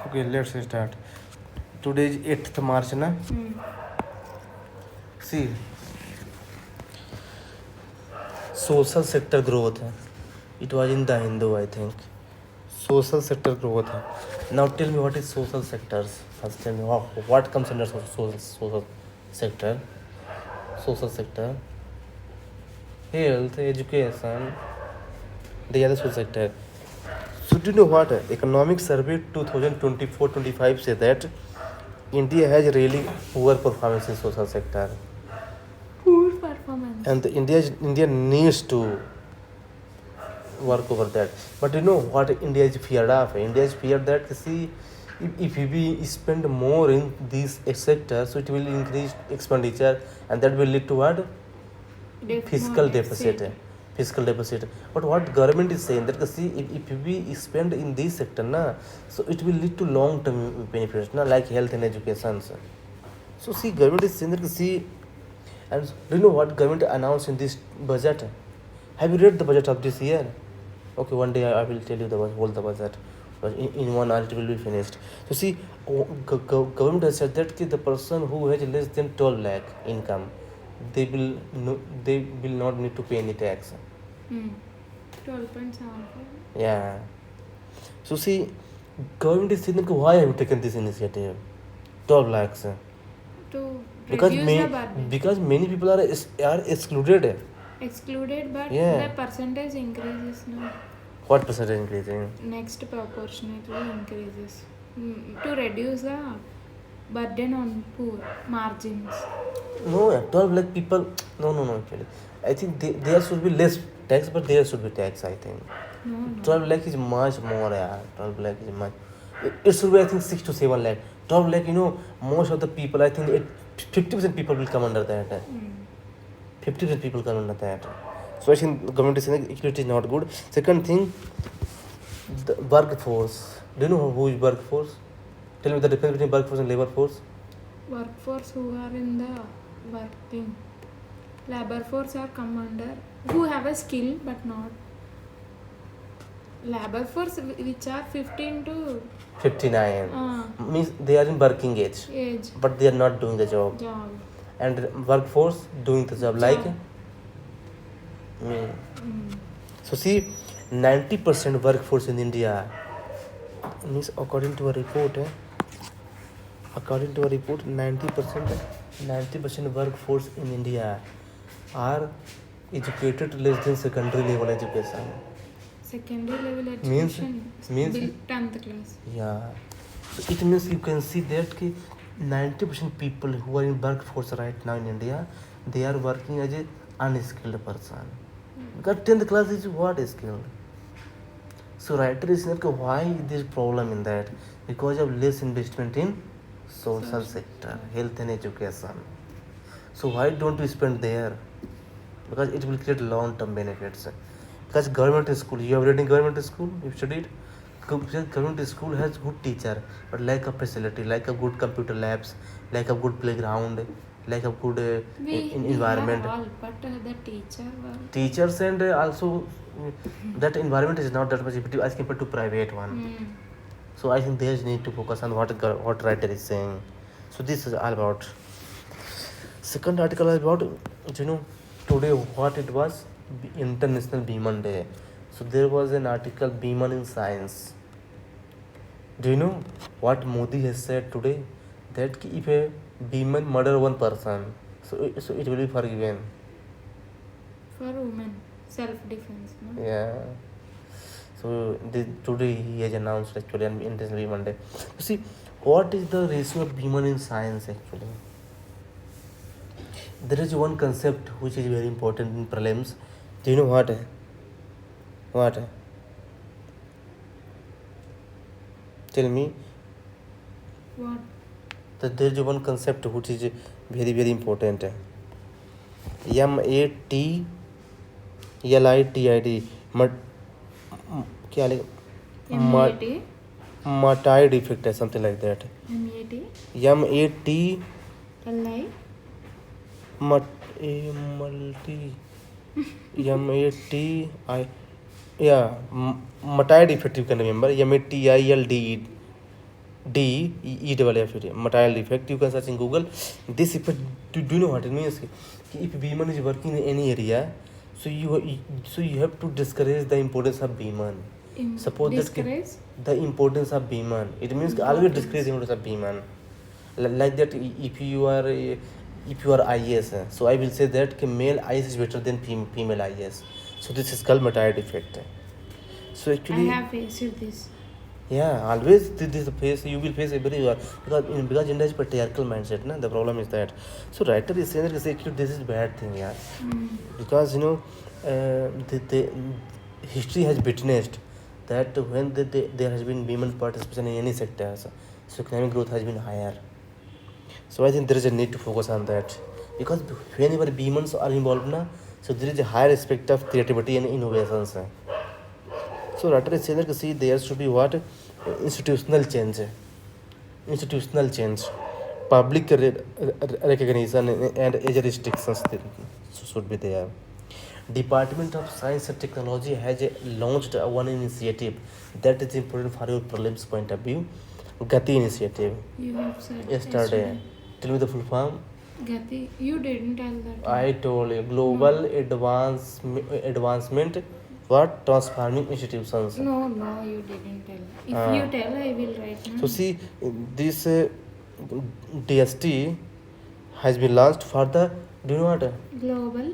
Okay, let's start. Today is 8th March, na? See, social sector growth. It was in the Hindu, I think. Social sector growth. Now tell me what is social sectors. First tell me what comes under social sector. Social sector. Health, education, the other social sector. So do you know what? Economic Survey 2024-25 says that India has really poor performance in social sector. Poor performance. And India needs to work over that. But you know what India is feared of? India is feared that see if we spend more in these sectors, so it will increase expenditure and that will lead to what? Fiscal deficit. Fiscal deficit. But what government is saying that see if we spend in this sector, na, so it will lead to long term benefits, na, like health and education. So see government is saying that see, and do you know what government announced in this budget? Have you read the budget of this year? Okay, one day I will tell you the whole the budget. But in 1 hour it will be finished. So see, government has said that the person who has less than 12 lakh income, they will not need to pay any tax. 12.75. Yeah. So see, government is saying that why have you taken this initiative? 12 lakhs. To Because reduce the burden. because many people are excluded. Excluded, but Yeah. the percentage increases now. What percentage increasing? Next proportionately increases. To reduce the burden on poor margins. No, 12 lakh people. No. Actually, I think there should be less tax, but there should be tax. I think No. 12 lakh is much more. Yeah, 12 lakh is much. It should be I think 6 to 7 lakh. 12 lakh, most of the people. I think 50% people will come under that. 50% people come under that. So I think the government is saying equality is not good. Second thing, the workforce. Do you know who is workforce? Tell me the difference between workforce and labor force. Workforce who are in the working. Labor force are commander who have a skill but not. Labor force which are 15 to 59 means they are in working age, but they are not doing the job. And workforce doing the job like me. So see, 90% workforce in India means according to a report, 90% workforce in India are educated less than secondary level education. Secondary level education means 10th class. Yeah. So it means you can see that 90% people who are in workforce right now in India, they are working as an unskilled person. Because 10th class is what is skilled. So writer is like why this problem in that? Because of less investment in social sector, health and education. So why don't we spend there? Because it will create long-term benefits. Because government school, you have read in government school, you studied. Government school has good teacher, but lack of facility, like a good computer labs, like a good playground, like a good environment. All, but the Teachers and also that environment is not that much effective as compared to private one. So I think they need to focus on what writer is saying. So this is all about. Second article is about today what it was International Beeman Day. So there was an article Beeman in Science. Do you know what Modi has said today? That if a Beeman murder one person, so it will be forgiven. For women, self-defense. No? Yeah. So today he has announced actually on International Beeman Day. You see, what is the ratio of Beeman in science actually? There is one concept which is very important in prelims. Do you know what? What? Tell me. What? That there is one concept which is very very important. MATLITID. क्या MAT? Matide effect है something like that. MAT? MAT LI? Matide effect you can remember. MATILD. DEEFFECT, motile defect. You can search in Google. This effect, do you know what it means? If Beeman is working in any area, so you have to discourage the importance of Beeman. Suppose Discourage? that the importance of Beeman. It means always Importance. discourage the importance of Beeman. Like that, if you are IS, so I will say that male IS is better than female IS. So this is called motile defect. So I actually, have faced this. yeah, always this face you will face everywhere because India is patriarchal mindset. Na? The problem is that. So writer is saying that actually this is bad thing, yeah. Because the history has witnessed that when there has been women participation in any sector, so economic growth has been higher. So I think there is a need to focus on that because whenever women are involved, na, so there is a higher aspect of creativity and innovations. So writer is saying that see there should be what institutional change, public recognition and age restrictions should be there. Department of Science and Technology has launched one initiative that is important for your prelims point of view. Gati initiative. You have said Yesterday. Tell me the full form. Gati, you didn't tell that. I told you global advancement what transforming institutions. No, you didn't tell. If you tell, I will write. So see, this DST has been launched for the, do you know what? Global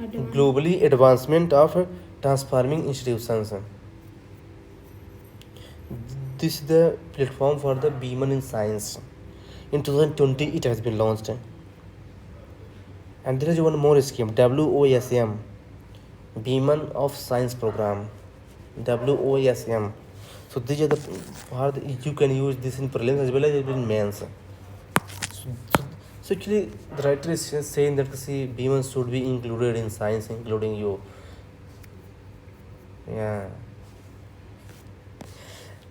advance. Globally advancement of transforming institutions. This is the platform for the Beeman in Science. In 2020, it has been launched. And there is one more scheme, WOSM, Beeman of Science Program, WOSM. So these are you can use this in prelims as well as in mains. So actually, the writer is saying that see, Beeman should be included in science, including you. Yeah.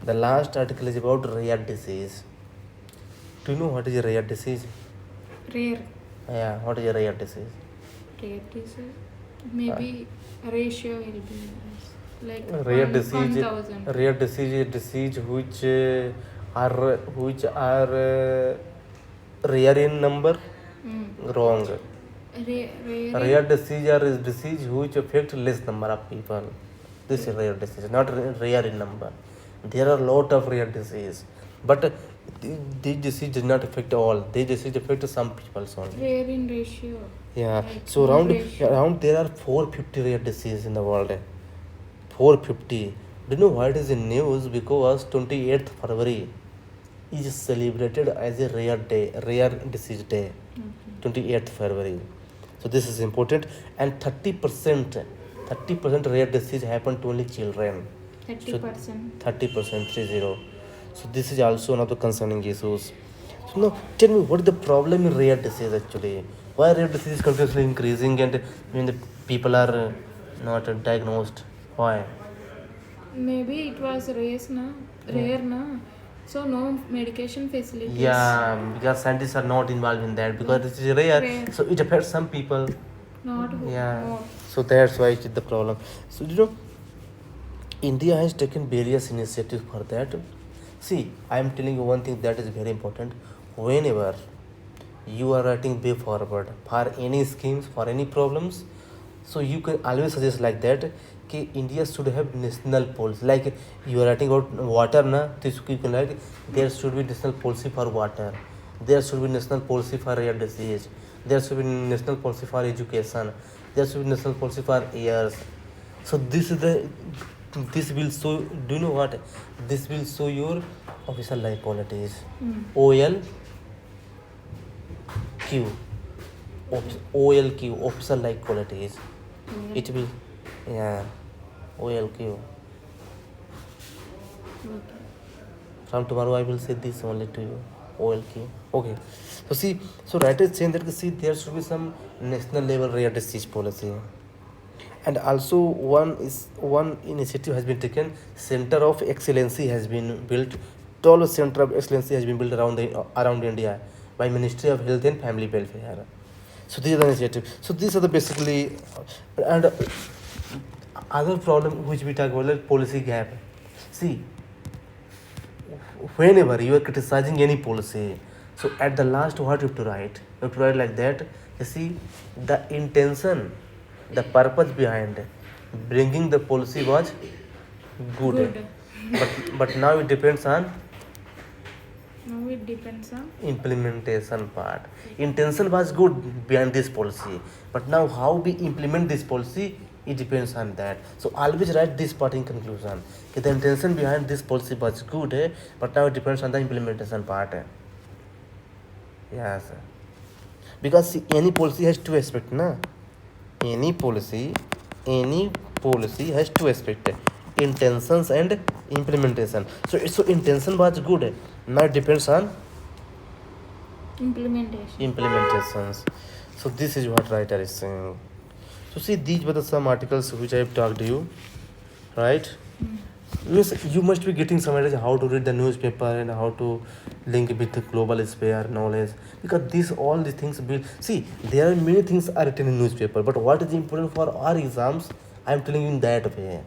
The last article is about rare disease. Do you know what is a rare disease? Rare. Yeah, what is a rare disease? Rare disease. Maybe ratio will be like Rare 1,000. Rare disease is a disease which are rare in number. Wrong. Rare disease are disease which affect less number of people. This is rare disease, not rare in number. There are a lot of rare disease, but this disease does not affect all. This disease affects some people only. Rare in ratio. Yeah. Like So around there are 450 rare diseases in the world. 450. Do you know what is in news? Because 28th February is celebrated as a rare disease day. 28th February. So this is important. And 30% rare disease happen to only children. 30%. 30%, 30. So this is also one of the concerning issues. So now tell me what is the problem in rare disease actually? Why rare disease is continuously increasing and when the people are not diagnosed? Why? Maybe it was rare na. So no medication facilities. Yeah, because scientists are not involved in that because this is rare. So it affects some people. Not Yeah. more. So that's why it is the problem. So India has taken various initiatives for that. See, I am telling you one thing that is very important. Whenever you are writing way forward for any schemes, for any problems, so you can always suggest like that कि India should have national policy. Like you are writing about water, na, this you can write there should be national policy for water. There should be national policy for rare disease. There should be national policy for education. There should be national policy for airs. So this will show. Do you know what? This will show your official life qualities. OLQ. OLQ, official life qualities. It will, yeah, OLQ. Okay. From tomorrow I will say this only to you. OLQ. Okay. So see, so writer is saying that see there should be some national level rare disease policy. And also one initiative has been taken. Center of Excellency has been built. 12 Center of Excellency has been built around India by Ministry of Health and Family Welfare. So these are the initiatives. So these are the basically and other problem which we talk about like policy gap. See, whenever you are criticizing any policy, so at the last what you have to write? You have to write like that. You see, the intention, the purpose behind bringing the policy was good. Good. But now it depends on Now it depends on implementation part. Intention was good behind this policy, but now how we implement this policy, it depends on that. So always write this part in conclusion. कि the intention behind this policy was good, but now it depends on the implementation part. Yes, because see, any policy has two aspects, na? Any policy has two aspects: intentions and implementation. So intention was good. Now it depends on implementation. implementations. So this is what writer is saying. So see, these were the some articles which I have talked to you, right? Yes, you must be getting some ideas how to read the newspaper and how to link with the global sphere knowledge, because this all these things will see, there are many things are written in newspaper, but what is important for our exams, I am telling you in that way.